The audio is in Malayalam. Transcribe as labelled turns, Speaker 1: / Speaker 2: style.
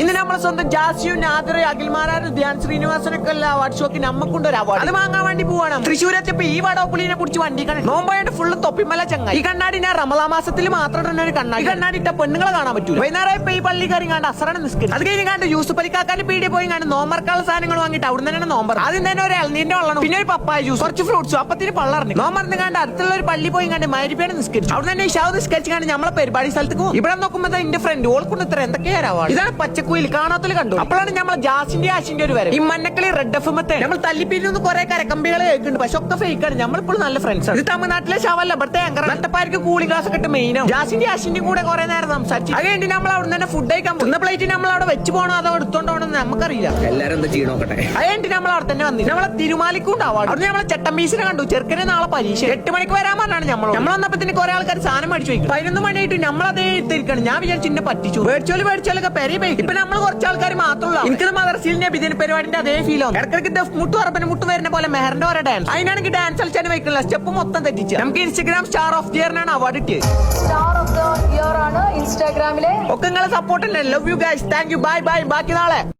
Speaker 1: ഇന്ന് നമ്മളെ സ്വന്തം ജാസിയും നാദർ അഖിൽമാരാരും ധ്യാൻ ശ്രീനിവാസനൊക്കെ അവാർഡ് ഷോക്ക് നമ്മക്കൊണ്ട് ഒരു അവാർഡ് അത് വാങ്ങാൻ വേണ്ടി പോവാണ്. തൃശ്ശൂരെത്തിയപ്പോ ഈ വടോപ്പുളിനെ കുറിച്ച് വണ്ടി കണ്ടു നോമ്പായിട്ട് ഫുള്ള് തൊപ്പിമല ചങ്ങ. ഈ കണ്ണാടി ഞാൻ റമദാൻ മാസത്തിൽ മാത്രം ഇടുന്ന ഒരു കണ്ണാടി. ഈ കണ്ണാടി ഇട്ട പെണ്ണുങ്ങളെ കാണാൻ പറ്റൂല. വൈകുന്നേരം ഈ പള്ളി കയറി കണ്ട് അസറണ നിസ്കരിച്ചു. അത് കഴിഞ്ഞ് കണ്ട് യൂസുഫ് അലിക്കാക്കാന്റെ പീടിയ പോയി കണ്ട് നോമ്പർക്കാനുള്ള സാധനങ്ങൾ വാങ്ങിയിട്ട് അവിടെ തന്നെ നോമ്പർ. ആദ്യം തന്നെ ഒരു ഇളനീരിന്റെ വെള്ളം, പിന്നെ ഒരു പപ്പായ ജ്യൂസ്, കുറച്ച് ഫ്രൂട്ട്സും. അപ്പത്തിന് പള്ളറിഞ്ഞു നോമ്പറിന് കണ്ട് അടുത്തുള്ള ഒരു പള്ളി പോയി കണ്ട് മരിപ്പേനെ നിസ്കരിച്ചു. അവിടെ തന്നെ ഷാവ് നിസ്കരിച്ച് കണ്ട് നമ്മളെ പരിപാടി സ്ഥലത്ത് പോകും. ഇവിടെ നോക്കുമ്പോ എന്റെ ഫ്രണ്ട് ഓൾക്കൊണ്ട് ഇത്ര എന്തൊക്കെയാവാ. ഇതാണ് പച്ചക്കുയിൽ കാണാത്തിൽ കണ്ടു. അപ്പോഴാണ് നമ്മൾ ജാസിന്റെ ആശിന്റെ ഒരു വരെ ഈ മണ്ണക്കളി റെഡ് എഫ് എമ്മത്തെ നമ്മൾ തല്ലിപ്പിരിന്ന് കുറെ കരക്കമ്പികൾ കേൾക്കുന്നുണ്ട്. പക്ഷെ ഒക്കെ ഫേക്കാണ്. നമ്മളിപ്പോൾ നല്ല ഫ്രണ്ട്സ് ആണ്. ഇത് തമിഴ്നാട്ടിലെ ഷവല്ല ഇവിടുത്തെ നട്ടപ്പാർക്ക് കൂളി ഗ്ലാസ് ഒക്കെ ഇട്ട് മെയിനാണ്. ജാസിന്റെ ആശിന്റെയും കൂടെ കുറെ നേരം സംസാരിച്ചു. അത് കഴിഞ്ഞ് നമ്മൾ അവിടെ തന്നെ ഫുഡ് കഴിക്കാൻ പോകുന്ന പ്ലേറ്റ് നമ്മൾ അവിടെ വെച്ച് പോകണോ അതോ എടുത്തോണ്ടോണോ നമുക്കറിയില്ല.
Speaker 2: എല്ലാരും എന്താ ചെയ്യണോട്ടെ.
Speaker 1: അത് കഴിഞ്ഞിട്ട് നമ്മൾ അവിടെ തന്നെ വന്നിട്ട് നമ്മളെ തിരുമാലിക്കുണ്ടാവും. അവിടെ നമ്മളെ ചെട്ടമ്പീസിനെ കണ്ടു. ചെറുക്കനെ നാളെ പരീക്ഷ 8 മണിക്ക് വരാൻ പറഞ്ഞാണ് നമ്മൾ വന്നപ്പത്തിന് കുറെ ആൾക്കാർ സാധനം മേടിച്ചു വയ്ക്കും. 11 മണിയായിട്ട് നമ്മളതേ ഇത്തിരിക്കണം. ഞാൻ വിചാരിച്ചു ഇന്നെ പറ്റിച്ചു. മേടിച്ചോലൊക്കെ പെരി പോയി. ഇപ്പൊ നമ്മൾ കുറച്ച് ആൾക്കാർ മാത്രമല്ല. എനിക്ക് മദർസിലിന്റെ ബിദിന പരിപാടിന്റെ അതേ ഫീൽ ആണ്. ഇടയ്ക്ക് മുട്ട് ഉറപ്പിന് മുട്ട് വരുന്ന പോലെ മെഹറിന്റെ ഓരോ ഡാൻസ്. അതിനാണെങ്കിൽ ഡാൻസ് കളിച്ചാൽ വയ്ക്കില്ല. സ്റ്റെപ്പ് മൊത്തം തെറ്റിച്ച് നമുക്ക് ഇൻസ്റ്റാഗ്രാം സ്റ്റാർ ഓഫ് ദി ഇയറിനാണ് അവാർഡ് കിട്ടിയത്.
Speaker 3: സ്റ്റാർ ഓഫ് ദി ഇയർ ആണ് ഇൻസ്റ്റാഗ്രാമിലെ.
Speaker 1: ഒക്കെ നിങ്ങളെ സപ്പോർട്ട് ഉണ്ട്. Love you guys. Thank you. Bye bye. ബാക്കി നാളെ.